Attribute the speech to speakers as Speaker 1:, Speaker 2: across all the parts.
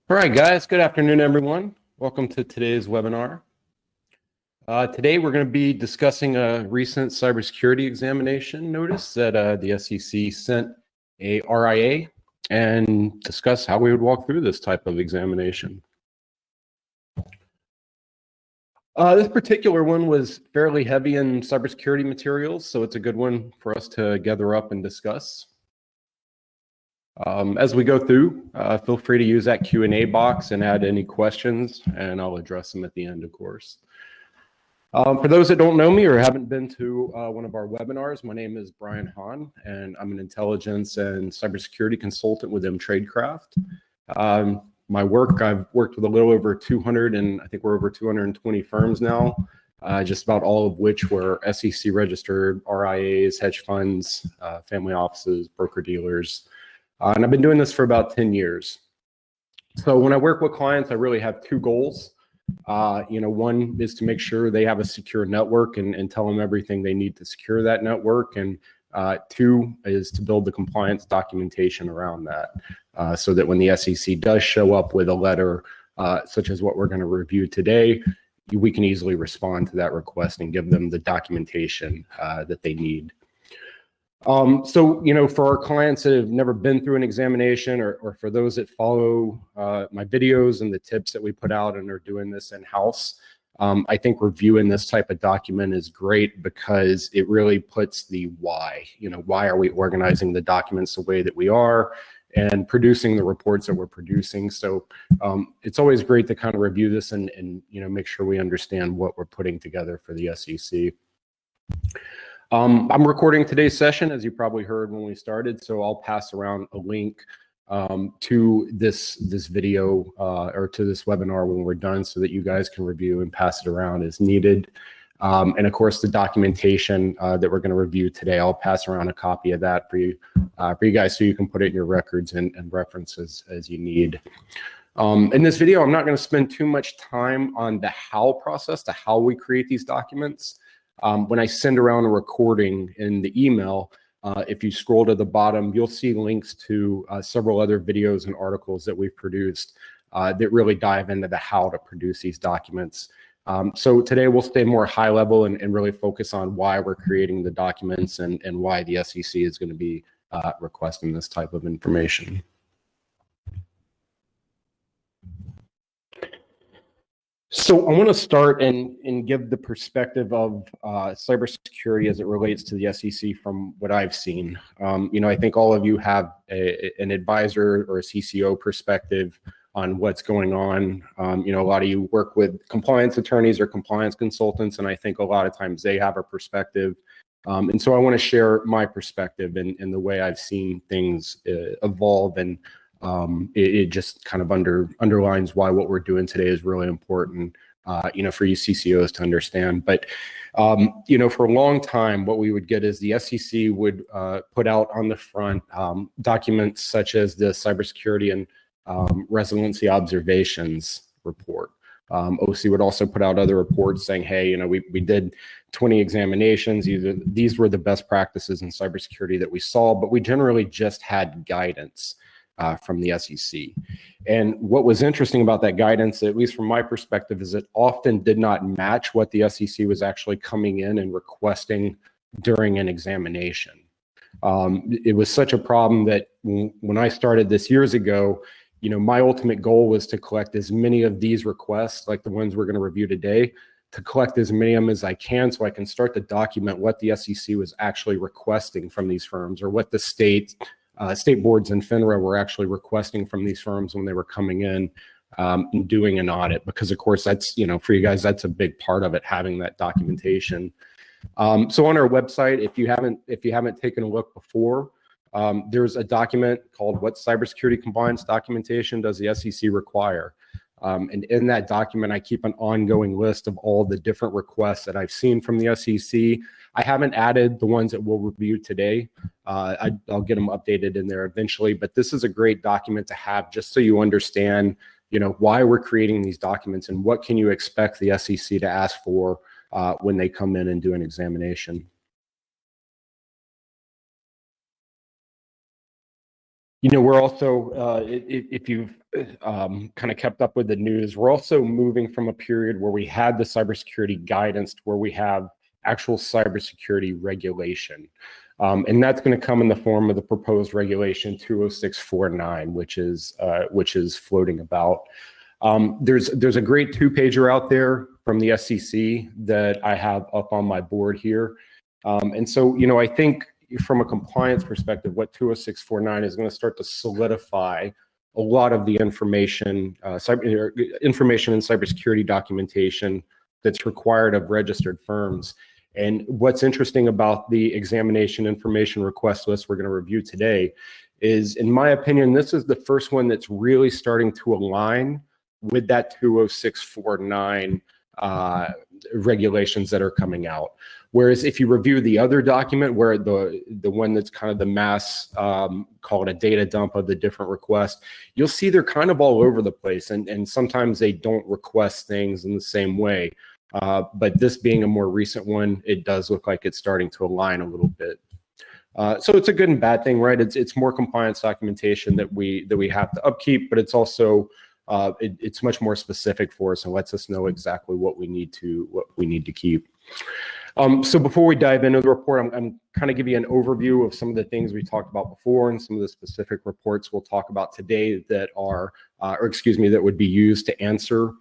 Speaker 1: All right, guys, good afternoon, everyone. Welcome to today's webinar. Today, we're going to be discussing a recent cybersecurity examination notice that the SEC sent a RIA and discuss how we would walk through this type of examination. This particular one was fairly heavy in cybersecurity materials, so it's a good one for us to gather up and discuss. As we go through, feel free to use that Q&A box and add any questions, and I'll address them at the end, of course. For those that don't know me or haven't been to one of our webinars, my name is Brian Hahn, and I'm an intelligence and cybersecurity consultant with Tradecraft. My work, I've worked with a little over 200, and I think we're over 220 firms now, just about all of which were SEC registered, RIAs, hedge funds, family offices, broker-dealers. And I've been doing this for about 10 years. So when I work with clients, I really have two goals. One is to make sure they have a secure network and tell them everything they need to secure that network. And two is to build the compliance documentation around that so that when the SEC does show up with a letter, such as what we're going to review today, we can easily respond to that request and give them the documentation that they need. For our clients that have never been through an examination or for those that follow my videos and the tips that we put out and are doing this in-house, I think reviewing this type of document is great because it really puts the why. Why are we organizing the documents the way that we are and producing the reports that we're producing? So it's always great to kind of review this and make sure we understand what we're putting together for the SEC. I'm recording today's session, as you probably heard when we started, so I'll pass around a link to this video or to this webinar when we're done so that you guys can review and pass it around as needed. And of course, the documentation that we're going to review today, I'll pass around a copy of that for you guys so you can put it in your records and references as you need. In this video, I'm not going to spend too much time on the how process, to how we create these documents. When I send around a recording in the email, if you scroll to the bottom, you'll see links to several other videos and articles that we've produced that really dive into the how to produce these documents. So today we'll stay more high level and really focus on why we're creating the documents and why the SEC is going to be requesting this type of information. So I want to start and give the perspective of cybersecurity as it relates to the SEC from what I've seen. I think all of you have an advisor or a CCO perspective on what's going on. A lot of you work with compliance attorneys or compliance consultants, and I think a lot of times they have a perspective. And so I want to share my perspective and the way I've seen things evolve, and it just kind of underlines why what we're doing today is really important, for you CCOs to understand. But, for a long time, what we would get is the SEC would put out on the front documents such as the Cybersecurity and Resiliency Observations report. OC would also put out other reports saying, hey, we did 20 examinations. These were the best practices in cybersecurity that we saw, but we generally just had guidance from the SEC. And what was interesting about that guidance, at least from my perspective, is it often did not match what the SEC was actually coming in and requesting during an examination. It was such a problem that when I started this years ago, my ultimate goal was to collect as many of these requests, like the ones we're going to review today, to collect as many of them as I can so I can start to document what the SEC was actually requesting from these firms, or what the state boards and FINRA were actually requesting from these firms when they were coming in and doing an audit. Because of course, that's, for you guys, that's a big part of it, having that documentation. So on our website, if you haven't taken a look before, there's a document called What Cybersecurity Compliance Documentation Does the SEC Require? And in that document, I keep an ongoing list of all the different requests that I've seen from the SEC. I haven't added the ones that we'll review today. I'll get them updated in there eventually, but this is a great document to have just so you understand, why we're creating these documents and what can you expect the SEC to ask for when they come in and do an examination. We're also, if you've kind of kept up with the news, we're also moving from a period where we had the cybersecurity guidance to where we have actual cybersecurity regulation. And that's going to come in the form of the proposed regulation 20649, which is floating about. There's a great two-pager out there from the SEC that I have up on my board here. And so, I think from a compliance perspective, what 20649 is going to start to solidify a lot of the information, information in cybersecurity documentation that's required of registered firms. And what's interesting about the examination information request list we're going to review today is, in my opinion, this is the first one that's really starting to align with that 20649 regulations that are coming out. Whereas if you review the other document, where the one that's kind of the mass, call it a data dump of the different requests, you'll see they're kind of all over the place, and sometimes they don't request things in the same way. But this being a more recent one, it does look like it's starting to align a little bit. So it's a good and bad thing, right? It's more compliance documentation that we have to upkeep, but it's also it's much more specific for us and lets us know exactly what we need to keep. So before we dive into the report, I'm kind of give you an overview of some of the things we talked about before and some of the specific reports we'll talk about today that are, that would be used to answer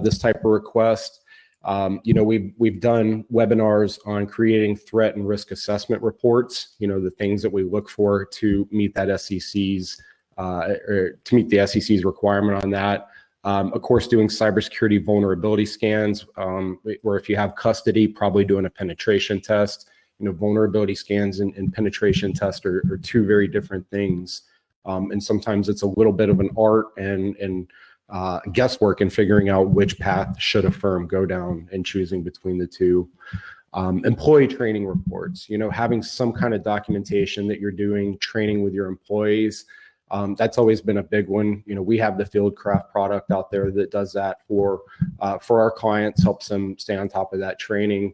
Speaker 1: this type of request. We've done webinars on creating threat and risk assessment reports, the things that we look for to meet that SEC's or to meet the SEC's requirement on that. Of course, doing cybersecurity vulnerability scans, where if you have custody, probably doing a penetration test. Vulnerability scans and penetration test are two very different things. And sometimes it's a little bit of an art and guesswork in figuring out which path should a firm go down and choosing between the two. Employee training reports, having some kind of documentation that you're doing training with your employees. That's always been a big one. We have the Fieldcraft product out there that does that for our clients, helps them stay on top of that training.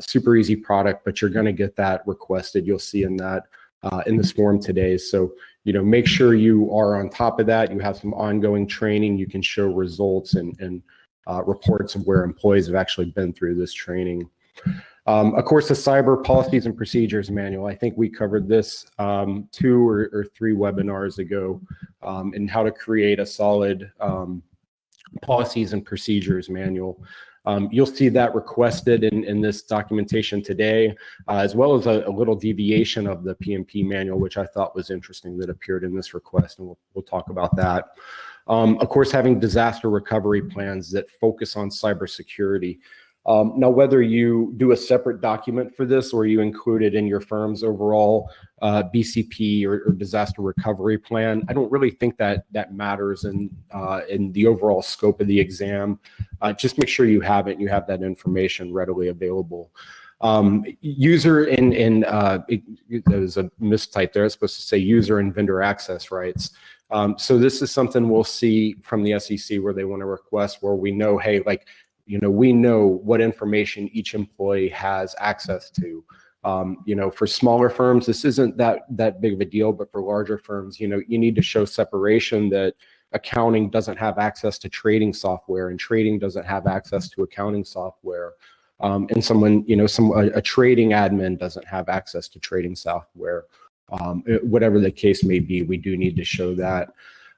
Speaker 1: Super easy product, but you're going to get that requested. You'll see in that in this form today. So, make sure you are on top of that. You have some ongoing training. You can show results and reports of where employees have actually been through this training. Of course, the Cyber Policies and Procedures Manual. I think we covered this 2 or 3 webinars ago, in how to create a solid policies and procedures manual. You'll see that requested in this documentation today, as well as a little deviation of the PMP manual, which I thought was interesting that appeared in this request, and we'll talk about that. Of course, having disaster recovery plans that focus on cybersecurity. Now, whether you do a separate document for this or you include it in your firm's overall BCP or disaster recovery plan, I don't really think that matters in the overall scope of the exam. Just make sure you have it and you have that information readily available. User and there's a mistype there. It's supposed to say user and vendor access rights. So this is something we'll see from the SEC where they want to request where we know, hey, we know what information each employee has access to. For smaller firms, this isn't that big of a deal, but for larger firms, you need to show separation that accounting doesn't have access to trading software and trading doesn't have access to accounting software. And a trading admin doesn't have access to trading software. Whatever the case may be, we do need to show that.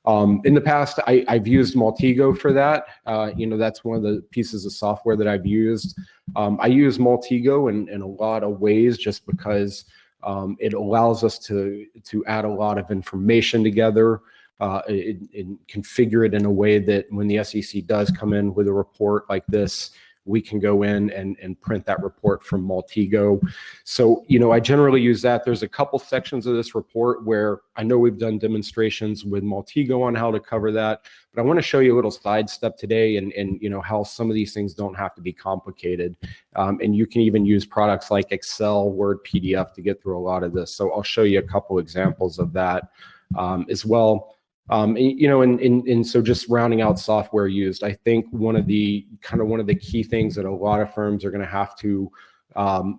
Speaker 1: In the past, I've used Maltego for that. That's one of the pieces of software that I've used. I use Maltego in a lot of ways just because it allows us to add a lot of information together and configure it in a way that when the SEC does come in with a report like this, we can go in and print that report from Maltego. So, I generally use that. There's a couple sections of this report where I know we've done demonstrations with Maltego on how to cover that, but I want to show you a little sidestep today and how some of these things don't have to be complicated. And you can even use products like Excel, Word, PDF to get through a lot of this. So I'll show you a couple examples of that as well. So just rounding out software used, I think one of the key things that a lot of firms are going to have to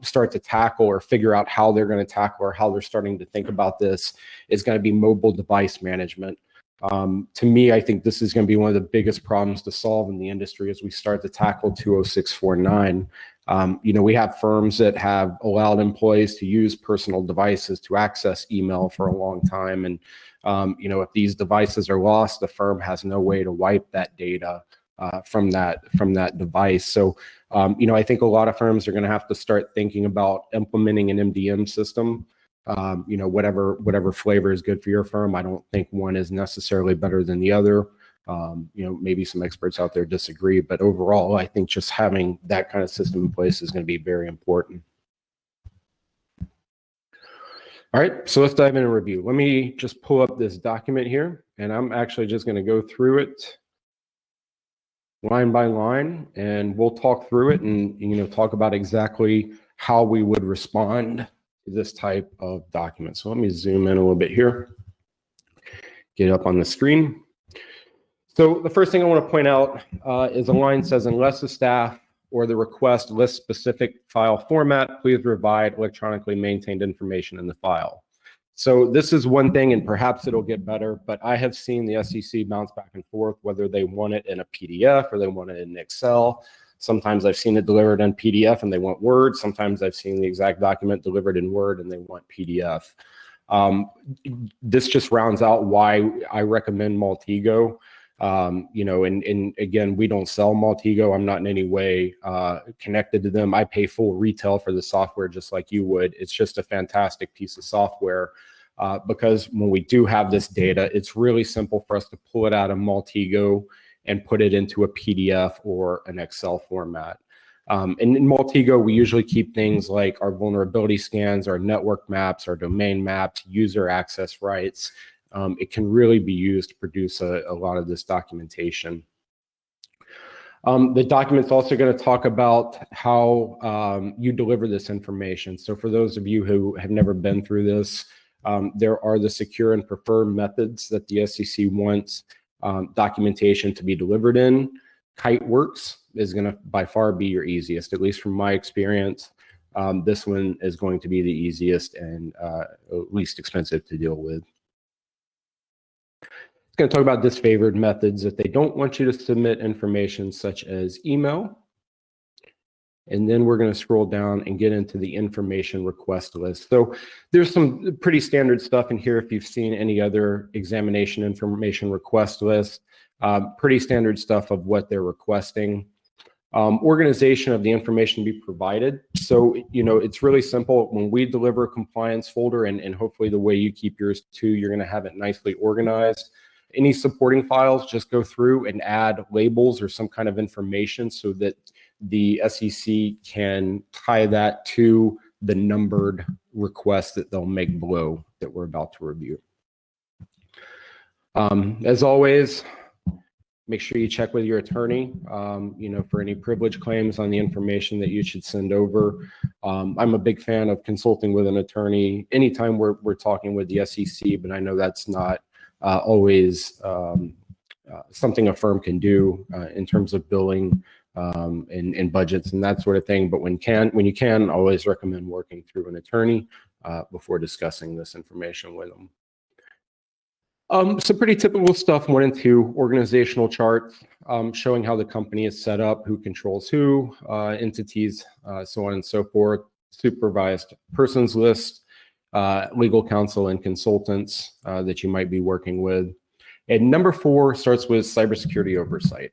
Speaker 1: start to tackle or figure out how they're going to tackle or how they're starting to think about this is going to be mobile device management. To me, I think this is going to be one of the biggest problems to solve in the industry as we start to tackle 20649. We have firms that have allowed employees to use personal devices to access email for a long time. And, if these devices are lost, the firm has no way to wipe that data from that device. So, I think a lot of firms are going to have to start thinking about implementing an MDM system. Whatever flavor is good for your firm. I don't think one is necessarily better than the other. Maybe some experts out there disagree, but overall, I think just having that kind of system in place is going to be very important. All right, so let's dive in and review. Let me just pull up this document here, and I'm actually just going to go through it line by line, and we'll talk through it and talk about exactly how we would respond to this type of document. So let me zoom in a little bit here, get it up on the screen. So the first thing I want to point out is the line says, unless the staff or the request lists specific file format, please provide electronically maintained information in the file. So this is one thing, and perhaps it'll get better, but I have seen the SEC bounce back and forth, whether they want it in a PDF or they want it in Excel. Sometimes I've seen it delivered in PDF and they want Word. Sometimes I've seen the exact document delivered in Word and they want PDF. This just rounds out why I recommend Maltego. And again, we don't sell Maltego. I'm not in any way connected to them. I pay full retail for the software just like you would. It's just a fantastic piece of software because when we do have this data, it's really simple for us to pull it out of Maltego and put it into a PDF or an Excel format. And in Maltego, we usually keep things like our vulnerability scans, our network maps, our domain maps, user access rights. It can really be used to produce a lot of this documentation. The document's also going to talk about how you deliver this information. So for those of you who have never been through this, there are the secure and preferred methods that the SEC wants documentation to be delivered in. KiteWorks is going to by far be your easiest, at least from my experience. This one is going to be the easiest and least expensive to deal with. It's going to talk about disfavored methods if they don't want you to submit information such as email. And then we're going to scroll down and get into the information request list. So there's some pretty standard stuff in here if you've seen any other examination information request list. Pretty standard stuff of what they're requesting. Organization of the information to be provided. So, it's really simple. When we deliver a compliance folder, and hopefully the way you keep yours too, you're going to have it nicely organized. Any supporting files, just go through and add labels or some kind of information so that the SEC can tie that to the numbered request that they'll make below that we're about to review. As always, make sure you check with your attorney, for any privilege claims on the information that you should send over. I'm a big fan of consulting with an attorney anytime we're talking with the SEC, but I know that's not always something a firm can do in terms of billing and budgets and that sort of thing. But when you can, always recommend working through an attorney before discussing this information with them. Some pretty typical stuff went into organizational charts showing how the company is set up, who controls who, entities, so on and so forth, supervised persons list, legal counsel and consultants that you might be working with. And number 4 starts with cybersecurity oversight.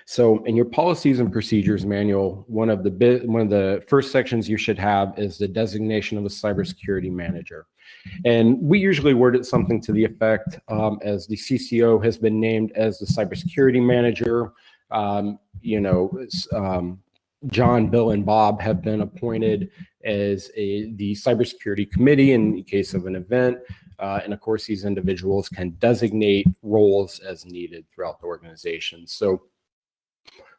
Speaker 1: So in your policies and procedures manual, one of the first sections you should have is the designation of a cybersecurity manager. And we usually word it something to the effect as the CCO has been named as the cybersecurity manager. John, Bill, and Bob have been appointed as the cybersecurity committee in the case of an event. And of course, these individuals can designate roles as needed throughout the organization. So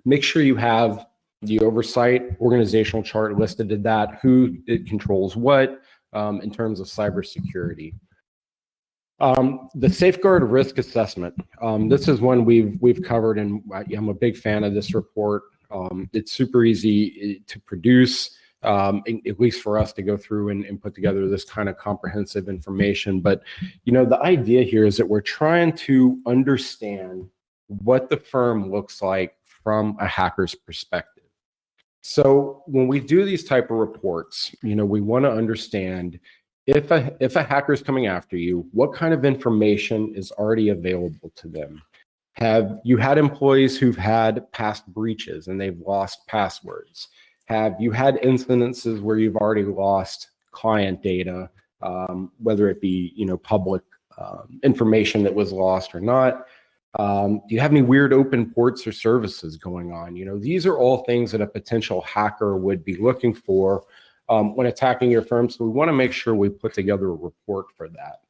Speaker 1: make sure you have the oversight organizational chart listed to that, who it controls what in terms of cybersecurity. The safeguard risk assessment. This is one we've covered, and I'm a big fan of this report. It's super easy to produce, at least for us to go through and put together this kind of comprehensive information. But, the idea here is that we're trying to understand what the firm looks like from a hacker's perspective. So when we do these type of reports, we want to understand if a hacker is coming after you, what kind of information is already available to them? Have you had employees who've had past breaches and they've lost passwords? Have you had incidences where you've already lost client data, whether it be public information that was lost or not? Do you have any weird open ports or services going on? These are all things that a potential hacker would be looking for when attacking your firm. So we want to make sure we put together a report for that.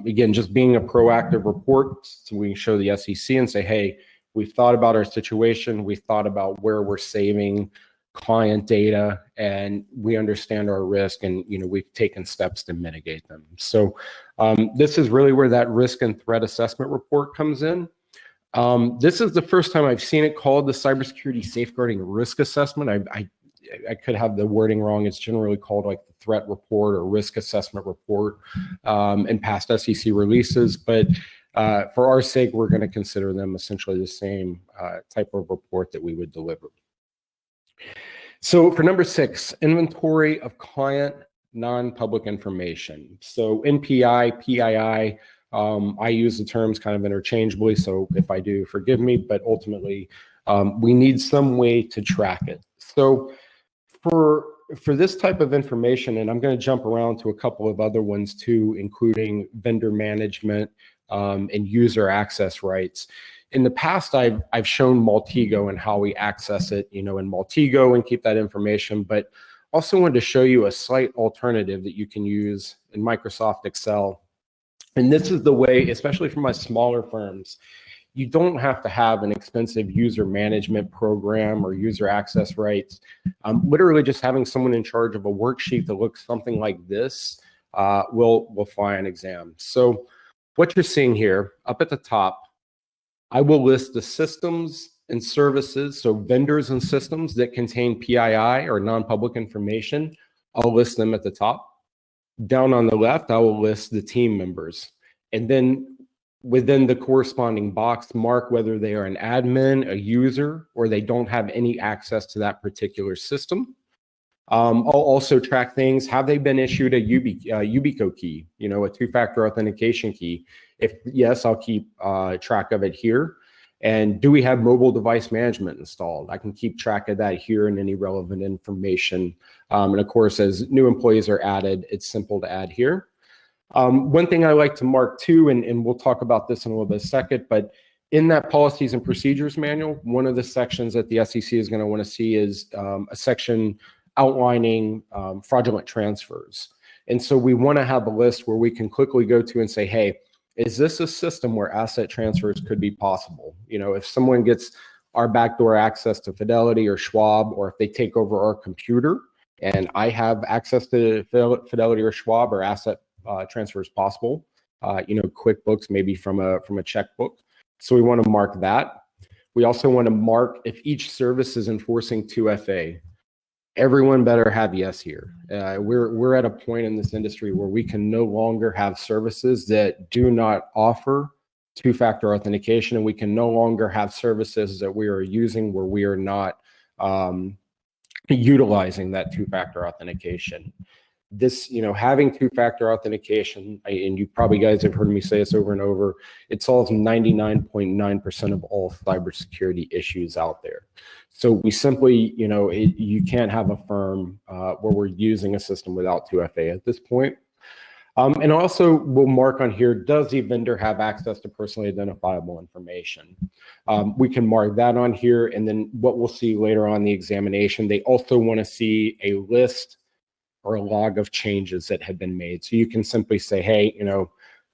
Speaker 1: Again, just being a proactive report, so we can show the SEC and say, hey, we've thought about our situation. We thought about where we're saving client data, and we understand our risk, and we've taken steps to mitigate them. So this is really where that risk and threat assessment report comes in. This is the first time I've seen it called the Cybersecurity Safeguarding Risk Assessment. I could have the wording wrong. It's generally called like the threat report or risk assessment report in past SEC releases. But for our sake, we're going to consider them essentially the same type of report that we would deliver. So for number 6, inventory of client non-public information. So NPI, PII, I use the terms kind of interchangeably. So if I do, forgive me, but ultimately we need some way to track it. So for this type of information, and I'm going to jump around to a couple of other ones too, including vendor management and user access rights. In the past, I've shown Maltego and how we access it, in Maltego and keep that information, but also wanted to show you a slight alternative that you can use in Microsoft Excel. And this is the way, especially for my smaller firms, you don't have to have an expensive user management program or user access rights. Literally just having someone in charge of a worksheet that looks something like this will fly an exam. So what you're seeing here up at the top, I will list the systems and services, so vendors and systems that contain PII or non-public information. I'll list them at the top. Down on the left, I will list the team members. And then within the corresponding box, mark whether they are an admin, a user, or they don't have any access to that particular system. I'll also track things. Have they been issued a Ubico key, a two-factor authentication key? If yes, I'll keep track of it here. And do we have mobile device management installed? I can keep track of that here and any relevant information. And of course, as new employees are added, it's simple to add here. One thing I like to mark too, and we'll talk about this in a little bit of a second, but in that policies and procedures manual, one of the sections that the SEC is going to want to see is a section outlining fraudulent transfers. And so we want to have a list where we can quickly go to and say, hey, is this a system where asset transfers could be possible? If someone gets our backdoor access to Fidelity or Schwab, or if they take over our computer and I have access to Fidelity or Schwab, or asset transfers possible, QuickBooks, maybe from a checkbook. So we want to mark that. We also want to mark if each service is enforcing 2FA. Everyone better have yes here. We're at a point in this industry where we can no longer have services that do not offer two-factor authentication, and we can no longer have services that we are using where we are not utilizing that two-factor authentication. This, having two-factor authentication, and you probably guys have heard me say this over and over, it solves 99.9% of all cybersecurity issues out there. So we simply, you can't have a firm where we're using a system without 2FA at this point. And also we'll mark on here, does the vendor have access to personally identifiable information? We can mark that on here, and then what we'll see later on in the examination, they also want to see a list or a log of changes that have been made. So you can simply say, hey,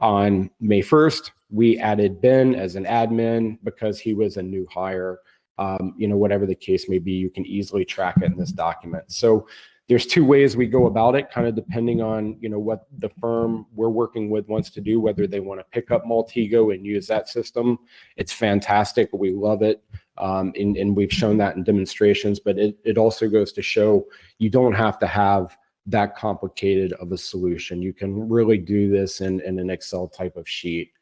Speaker 1: on May 1st, we added Ben as an admin because he was a new hire. Whatever the case may be, you can easily track it in this document. So there's two ways we go about it, kind of depending on, what the firm we're working with wants to do, whether they want to pick up Maltego and use that system. It's fantastic. We love it. And we've shown that in demonstrations, but it also goes to show you don't have to have that complicated of a solution. You can really do this in an Excel type of sheet,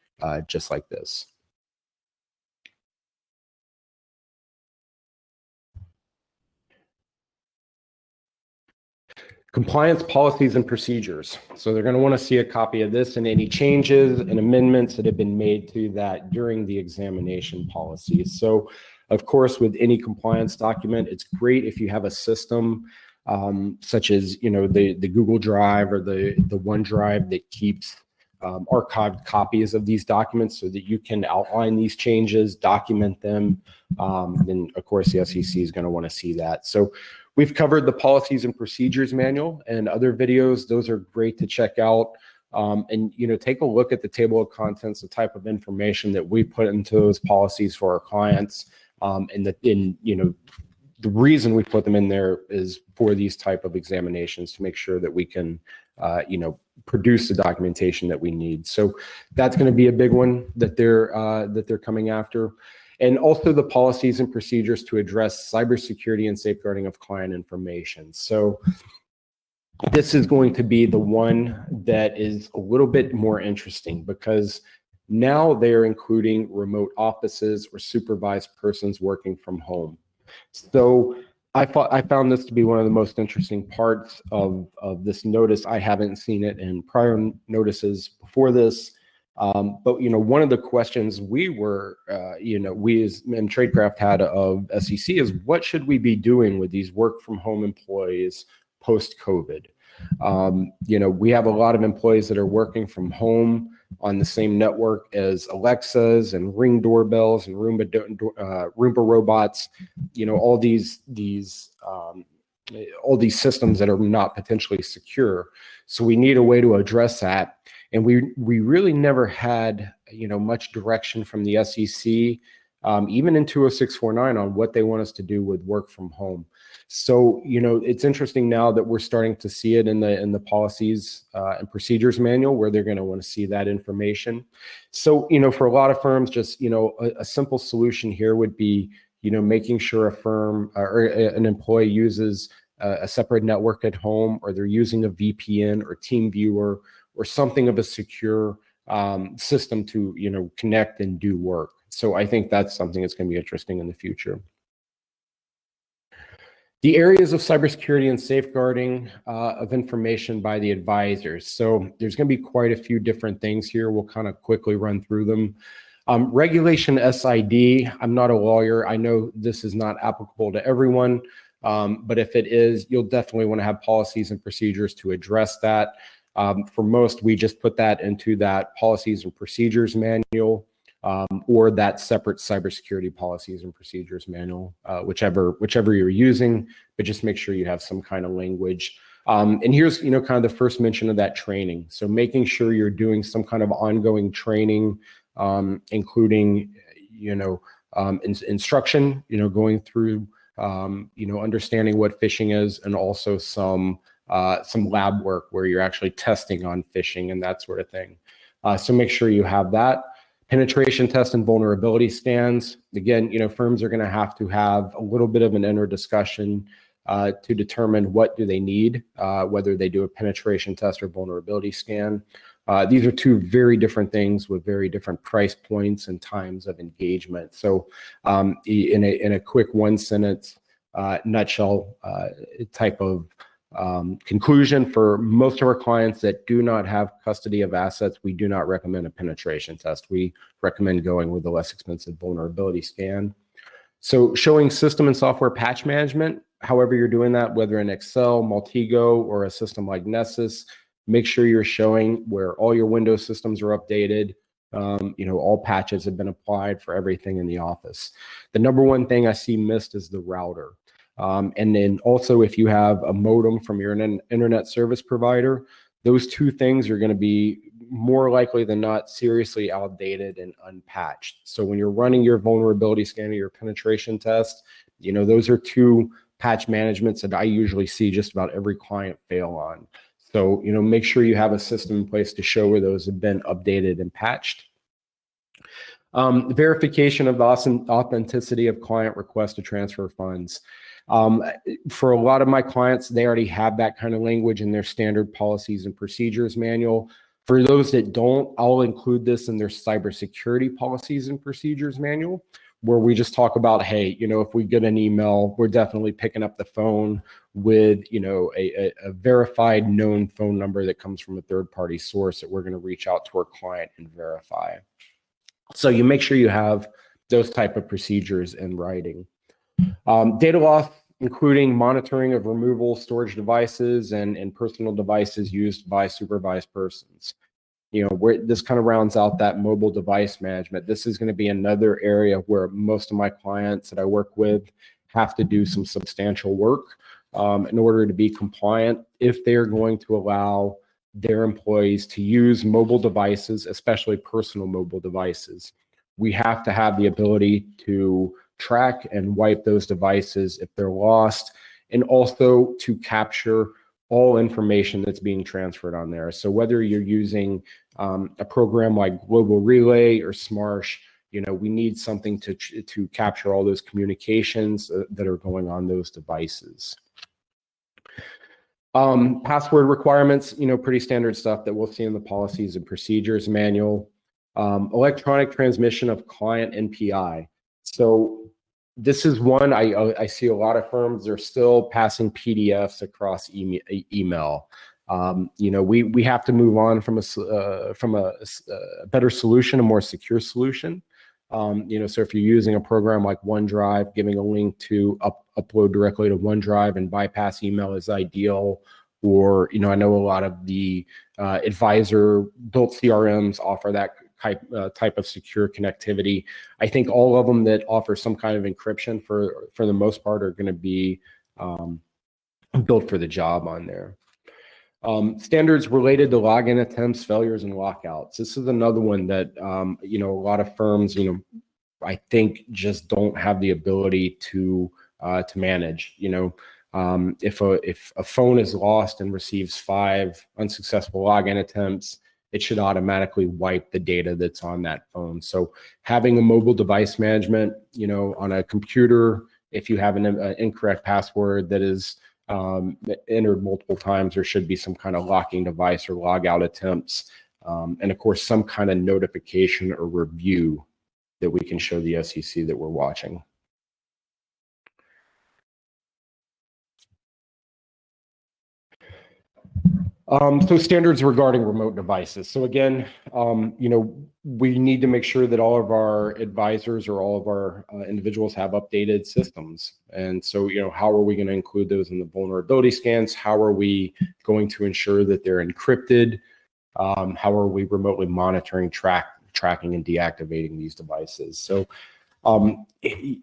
Speaker 1: just like this. Compliance policies and procedures. So they're going to want to see a copy of this and any changes and amendments that have been made to that during the examination policies. So of course, with any compliance document, it's great if you have a system such as, the Google Drive or the OneDrive that keeps archived copies of these documents so that you can outline these changes, document them. Then of course the SEC is going to want to see that. So we've covered the policies and procedures manual and other videos. Those are great to check out. And take a look at the table of contents, the type of information that we put into those policies for our clients. The reason we put them in there is for these type of examinations to make sure that we can, produce the documentation that we need. So that's going to be a big one that they're coming after. And also the policies and procedures to address cybersecurity and safeguarding of client information. So this is going to be the one that is a little bit more interesting because now they're including remote offices or supervised persons working from home. So I found this to be one of the most interesting parts of this notice. I haven't seen it in prior notices before this. But one of the questions we as in Tradecraft had of SEC is what should we be doing with these work from home employees post-COVID? We have a lot of employees that are working from home on the same network as Alexas and Ring doorbells and Roomba robots. All these systems that are not potentially secure. So we need a way to address that. And we really never had, much direction from the SEC, even in 20649 on what they want us to do with work from home. So, it's interesting now that we're starting to see it in the policies and procedures manual where they're going to want to see that information. So, for a lot of firms, just, a simple solution here would be, making sure a firm or an employee uses a separate network at home, or they're using a VPN or TeamViewer or something of a secure system to, connect and do work. So I think that's something that's going to be interesting in the future. The areas of cybersecurity and safeguarding of information by the advisors. So there's going to be quite a few different things here. We'll kind of quickly run through them. Regulation SID, I'm not a lawyer. I know this is not applicable to everyone, but if it is, you'll definitely want to have policies and procedures to address that. For most, we just put that into that policies and procedures manual. Or that separate cybersecurity policies and procedures manual, whichever you're using, but just make sure you have some kind of language. And here's, kind of the first mention of that training. So making sure you're doing some kind of ongoing training, including, instruction, going through, understanding what phishing is, and also some lab work where you're actually testing on phishing and that sort of thing. So make sure you have that. Penetration test and vulnerability scans. Again, firms are going to have a little bit of an inner discussion to determine what do they need, whether they do a penetration test or vulnerability scan. These are two very different things with very different price points and times of engagement. So in a quick one sentence nutshell type of conclusion, for most of our clients that do not have custody of assets, we do not recommend a penetration test. We recommend going with the less expensive vulnerability scan. So showing system and software patch management, however you're doing that, whether in Excel, Multigo, or a system like Nessus, make sure you're showing where all your Windows systems are updated. All patches have been applied for everything in the office. The number one thing I see missed is the router. And then also, if you have a modem from your internet service provider, those two things are going to be more likely than not seriously outdated and unpatched. So when you're running your vulnerability scan or your penetration test, those are two patch managements that I usually see just about every client fail on. So, make sure you have a system in place to show where those have been updated and patched. Verification of the authenticity of client request to transfer funds. For a lot of my clients, they already have that kind of language in their standard policies and procedures manual. For those that don't, I'll include this in their cybersecurity policies and procedures manual, where we just talk about, hey, if we get an email, we're definitely picking up the phone with, a verified known phone number that comes from a third-party source that we're going to reach out to our client and verify. So you make sure you have those type of procedures in writing. Data loss, including monitoring of removal, storage devices, and personal devices used by supervised persons. Where this kind of rounds out that mobile device management. This is going to be another area where most of my clients that I work with have to do some substantial work in order to be compliant if they're going to allow their employees to use mobile devices, especially personal mobile devices. We have to have the ability to track and wipe those devices if they're lost, and also to capture all information that's being transferred on there. So whether you're using a program like Global Relay or Smarsh, we need something to capture all those communications that are going on those devices. Password requirements, pretty standard stuff that we'll see in the policies and procedures manual. Electronic transmission of client NPI. So this is one I see a lot of firms are still passing PDFs across email. We have to move on from a better solution, a more secure solution. So if you're using a program like OneDrive, giving a link to upload directly to OneDrive and bypass email is ideal. Or, I know a lot of the advisor-built CRMs offer that type of secure connectivity. I think all of them that offer some kind of encryption for the most part are going to be built for the job on there. Standards related to login attempts, failures, and lockouts. This is another one that, a lot of firms, I think just don't have the ability to manage. If a phone is lost and receives 5 unsuccessful login attempts, it should automatically wipe the data that's on that phone. So having a mobile device management, on a computer, if you have an incorrect password that is entered multiple times, there should be some kind of locking device or logout attempts. And of course, some kind of notification or review that we can show the SEC that we're watching. So standards regarding remote devices. So again, we need to make sure that all of our advisors or all of our individuals have updated systems. And so, how are we going to include those in the vulnerability scans? How are we going to ensure that they're encrypted? How are we remotely monitoring, tracking, and deactivating these devices? So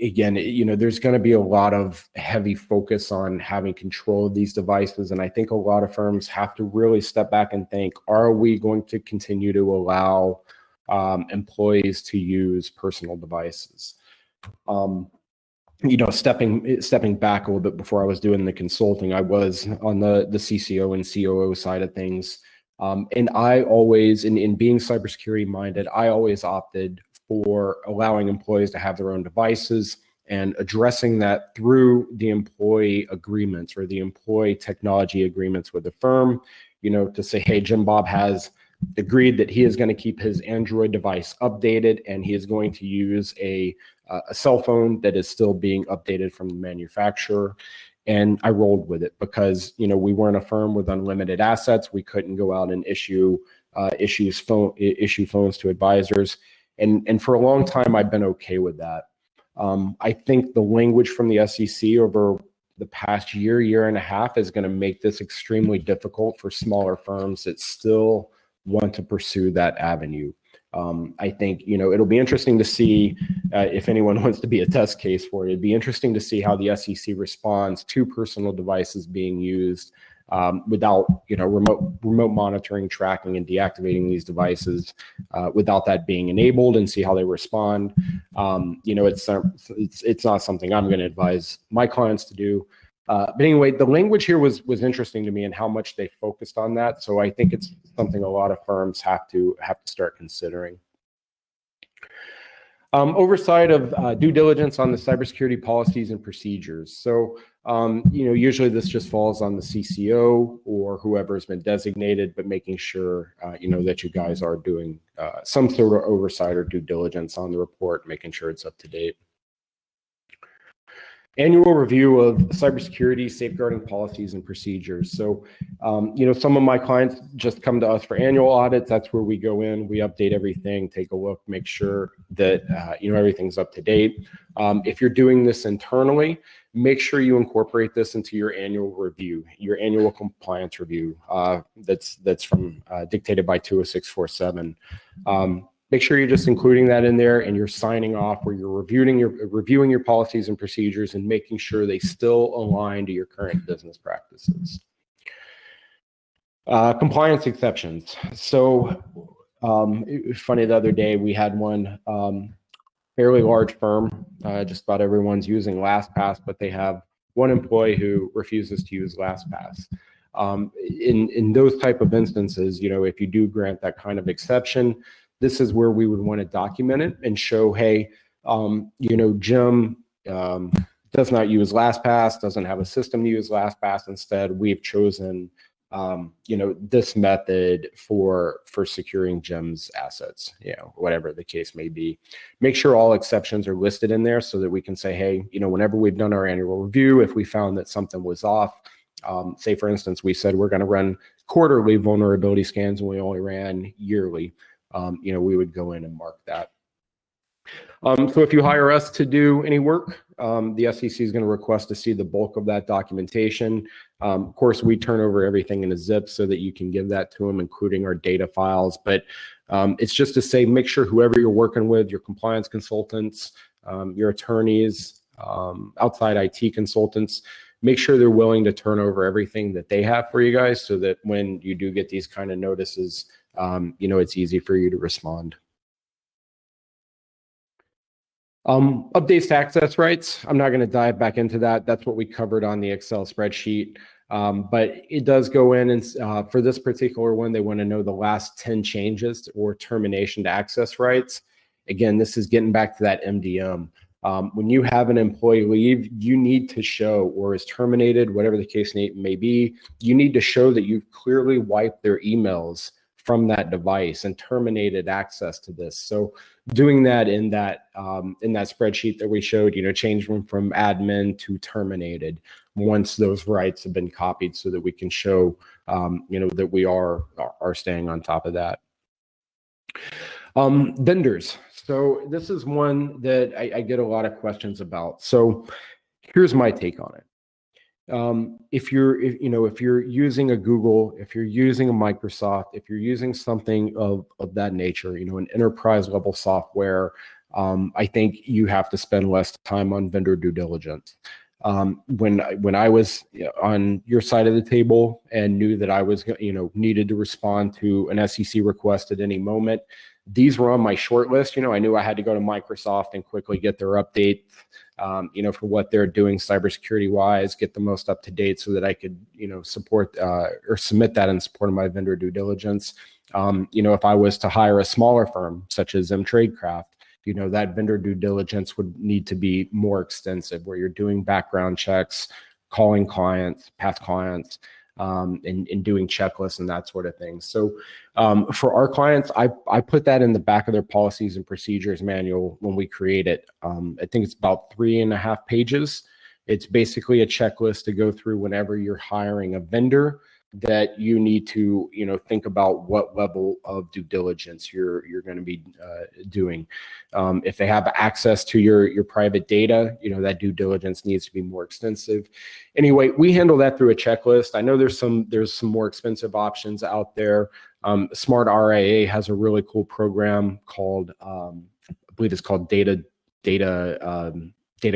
Speaker 1: again, there's going to be a lot of heavy focus on having control of these devices. And I think a lot of firms have to really step back and think, are we going to continue to allow employees to use personal devices? Stepping back a little bit, before I was doing the consulting, I was on the CCO and COO side of things. And I always, in being cybersecurity minded, I always opted for allowing employees to have their own devices and addressing that through the employee agreements or the employee technology agreements with the firm, to say, hey, Jim Bob has agreed that he is going to keep his Android device updated and he is going to use a cell phone that is still being updated from the manufacturer. And I rolled with it because, we weren't a firm with unlimited assets. We couldn't go out and issue phones to advisors. And for a long time, I've been okay with that. I think the language from the SEC over the past year and a half is going to make this extremely difficult for smaller firms that still want to pursue that avenue. I think, it'll be interesting to see if anyone wants to be a test case for it. It'd be interesting to see how the SEC responds to personal devices being used without, remote monitoring, tracking, and deactivating these devices without that being enabled, and see how they respond. It's not something I'm going to advise my clients to do. But anyway, the language here was interesting to me and how much they focused on that. So I think it's something a lot of firms have to start considering. Oversight of due diligence on the cybersecurity policies and procedures. So, usually this just falls on the CCO or whoever has been designated, but making sure, that you guys are doing some sort of oversight or due diligence on the report, making sure it's up to date. Annual review of cybersecurity safeguarding policies and procedures. So, some of my clients just come to us for annual audits. That's where we go in, we update everything, take a look, make sure that, everything's up to date. If you're doing this internally, make sure you incorporate this into your annual review, your annual compliance review. That's from dictated by 20647. Make sure you're just including that in there and you're signing off where you're reviewing your policies and procedures and making sure they still align to your current business practices. Compliance exceptions. So it was funny, the other day we had one fairly large firm, just about everyone's using LastPass, but they have one employee who refuses to use LastPass. In those type of instances, if you do grant that kind of exception, this is where we would want to document it and show, hey, Jim does not use LastPass, doesn't have a system to use LastPass. Instead, we've chosen, this method for securing Jim's assets, whatever the case may be. Make sure all exceptions are listed in there so that we can say, hey, whenever we've done our annual review, if we found that something was off, say, for instance, we said we're going to run quarterly vulnerability scans and we only ran yearly. We would go in and mark that. So if you hire us to do any work, the SEC is going to request to see the bulk of that documentation. Of course, we turn over everything in a zip so that you can give that to them, including our data files. But it's just to say, make sure whoever you're working with, your compliance consultants, your attorneys, outside IT consultants, make sure they're willing to turn over everything that they have for you guys so that when you do get these kind of notices, it's easy for you to respond. Updates to access rights. I'm not going to dive back into that. That's what we covered on the Excel spreadsheet. But it does go in and for this particular one, they want to know the last 10 changes or termination to access rights. Again, this is getting back to that MDM. When you have an employee leave, you need to show, or is terminated, whatever the case may be, you need to show that you've clearly wiped their emails from that device and terminated access to this. So doing that in that spreadsheet that we showed, change them from admin to terminated once those rights have been copied so that we can show, that we are staying on top of that. Vendors. So this is one that I get a lot of questions about. So here's my take on it. If you're using a Google, if you're using a Microsoft, if you're using something of that nature, an enterprise level software, I think you have to spend less time on vendor due diligence. When I was on your side of the table and knew that I was, needed to respond to an SEC request at any moment, these were on my short list. I knew I had to go to Microsoft and quickly get their update, for what they're doing cybersecurity wise, get the most up to date so that I could, support or submit that in support of my vendor due diligence. If I was to hire a smaller firm such as Tradecraft, that vendor due diligence would need to be more extensive, where you're doing background checks, calling clients, past clients, and doing checklists and that sort of thing. So for our clients, I put that in the back of their policies and procedures manual when we create it. I think it's about 3.5 pages. It's basically a checklist to go through whenever you're hiring a vendor that you need to, think about what level of due diligence you're going to be doing. If they have access to your private data, that due diligence needs to be more extensive. Anyway, we handle that through a checklist. I know there's some more expensive options out there. Smart RIA has a really cool program called, I believe it's called data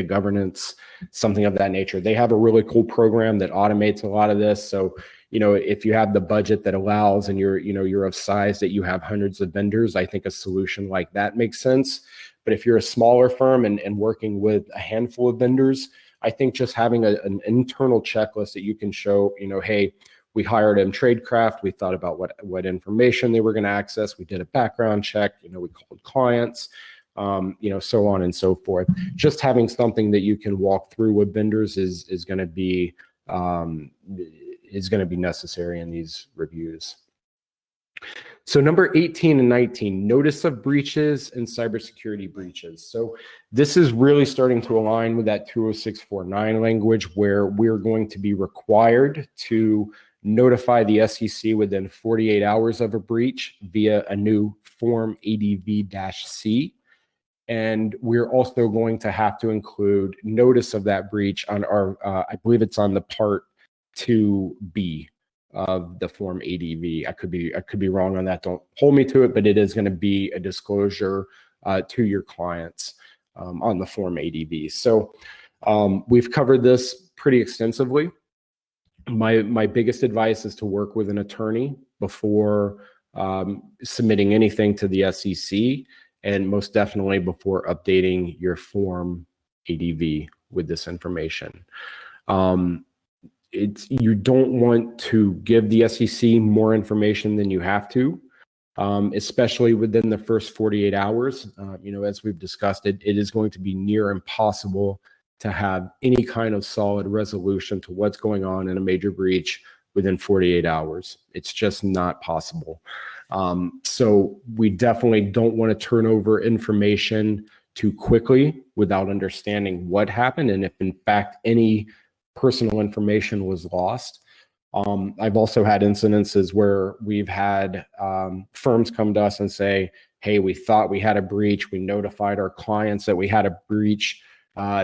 Speaker 1: governance, something of that nature. They have a really cool program that automates a lot of this. So, if you have the budget that allows and you're of size that you have hundreds of vendors, I think a solution like that makes sense. But if you're a smaller firm and working with a handful of vendors, I think just having an internal checklist that you can show, hey, we hired Tradecraft, we thought about what information they were going to access, we did a background check, we called clients. so on and so forth. Just having something that you can walk through with vendors is going to be necessary in these reviews. So number 18 and 19, notice of breaches and cybersecurity breaches. So this is really starting to align with that 20649 language, where we're going to be required to notify the SEC within 48 hours of a breach via a new Form ADV-C. And we're also going to have to include notice of that breach on our, I believe it's on the Part 2B of the Form ADV. I could be wrong on that. Don't hold me to it, but it is going to be a disclosure to your clients on the Form ADV. So we've covered this pretty extensively. My biggest advice is to work with an attorney before submitting anything to the SEC, and most definitely before updating your Form ADV with this information. You don't want to give the SEC more information than you have to, especially within the first 48 hours. As we've discussed, it is going to be near impossible to have any kind of solid resolution to what's going on in a major breach within 48 hours. It's just not possible. So we definitely don't want to turn over information too quickly without understanding what happened and if in fact any personal information was lost. I've also had incidences where we've had firms come to us and say, hey, we thought we had a breach. We notified our clients that we had a breach.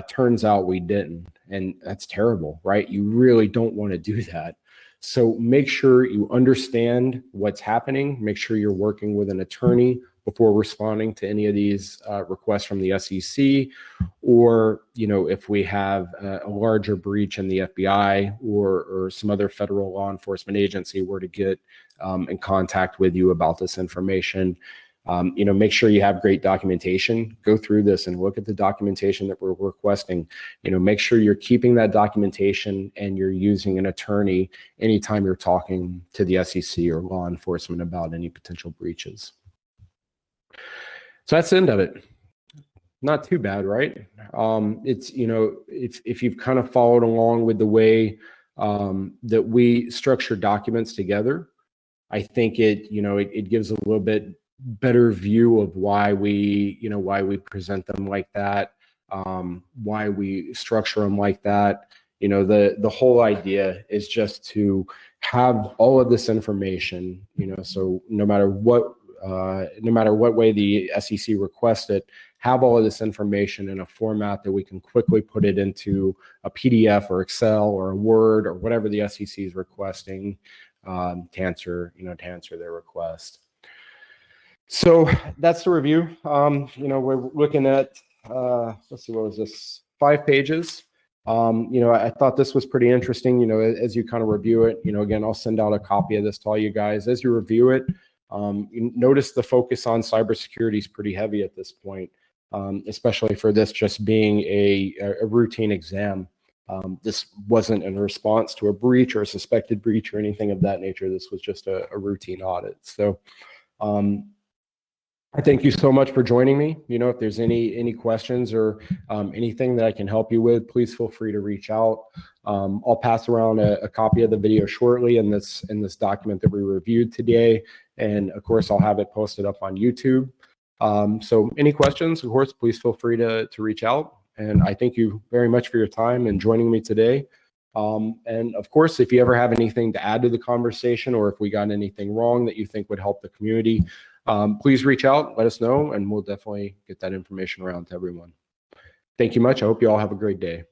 Speaker 1: Turns out we didn't. And that's terrible, right? You really don't want to do that. So make sure you understand what's happening. Make sure you're working with an attorney before responding to any of these requests from the SEC, or if we have a larger breach in the FBI or some other federal law enforcement agency were to get in contact with you about this information. Make sure you have great documentation. Go through this and look at the documentation that we're requesting. Make sure you're keeping that documentation and you're using an attorney anytime you're talking to the SEC or law enforcement about any potential breaches. So that's the end of it. Not too bad, right? It's, if you've kind of followed along with the way that we structure documents together, I think it gives a little bit better view of why we present them like that, why we structure them like that. The whole idea is just to have all of this information, so no matter what way the SEC requests it, have all of this information in a format that we can quickly put it into a PDF or Excel or a Word or whatever the SEC is requesting to answer their request. So that's the review. We're looking at, let's see, what was this? 5 pages. I thought this was pretty interesting, as you kind of review it, again, I'll send out a copy of this to all you guys. As you review it, you notice the focus on cybersecurity is pretty heavy at this point, especially for this just being a routine exam. This wasn't in response to a breach or a suspected breach or anything of that nature. This was just a routine audit. So I thank you so much for joining me. If there's any questions or anything that I can help you with, please feel free to reach out. I'll pass around a copy of the video shortly in this document that we reviewed today. And of course, I'll have it posted up on YouTube. So any questions, of course, please feel free to reach out. And I thank you very much for your time and joining me today. And of course, if you ever have anything to add to the conversation, or if we got anything wrong that you think would help the community, please reach out, let us know, and we'll definitely get that information around to everyone. Thank you much. I hope you all have a great day.